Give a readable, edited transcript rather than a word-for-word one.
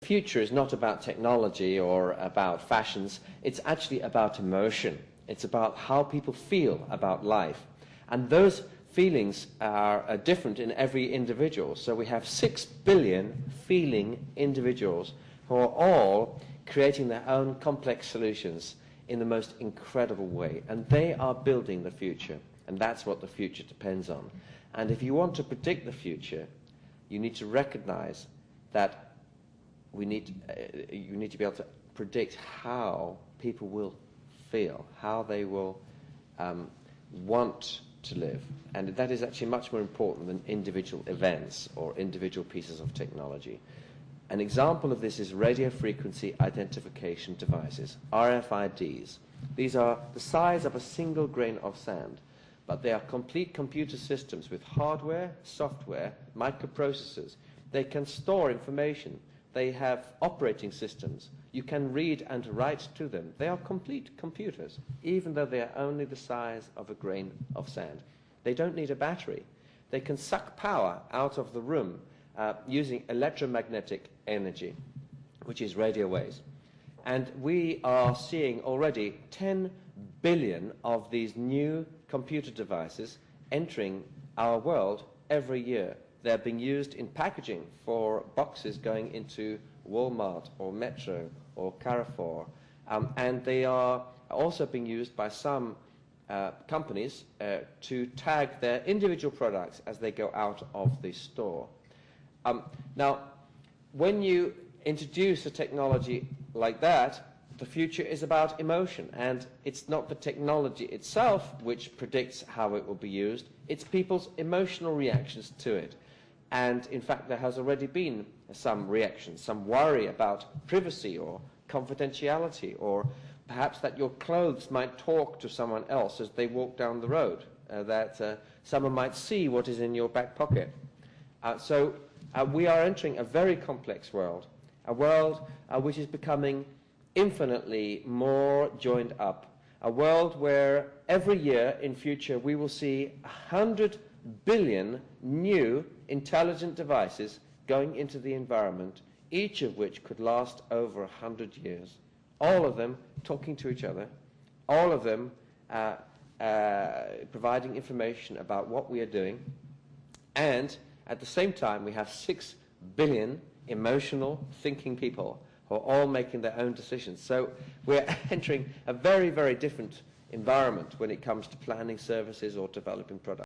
The future is not about technology or about fashions, it's actually about emotion. It's about how people feel about life. And those feelings are different in every individual. So we have 6 billion feeling individuals who are all creating their own complex solutions in the most incredible way. And they are building the future. And that's what the future depends on. And if you want to predict the future, you need to recognize that you need to be able to predict how people will feel, how they will want to live. And that is actually much more important than individual events or individual pieces of technology. An example of this is radio frequency identification devices, RFIDs. These are the size of a single grain of sand, but they are complete computer systems with hardware, software, microprocessors. They can store information. They have operating systems. You can read and write to them. They are complete computers, even though they are only the size of a grain of sand. They don't need a battery. They can suck power out of the room using electromagnetic energy, which is radio waves. And we are seeing already 10 billion of these new computer devices entering our world every year. They're being used in packaging for boxes going into Walmart or Metro or Carrefour. And they are also being used by some companies to tag their individual products as they go out of the store. Now, when you introduce a technology like that, the future is about emotion. And it's not the technology itself which predicts how it will be used. It's people's emotional reactions to it. And in fact, there has already been some reaction, some worry about privacy or confidentiality, or perhaps that your clothes might talk to someone else as they walk down the road, that someone might see what is in your back pocket. So we are entering a very complex world, a world which is becoming infinitely more joined up, a world where every year in future we will see 100 billion new intelligent devices going into the environment, each of which could last over 100 years. All of them talking to each other, all of them providing information about what we are doing, and at the same time we have 6 billion emotional thinking people who are all making their own decisions. So we're entering a very, very different environment when it comes to planning services or developing products.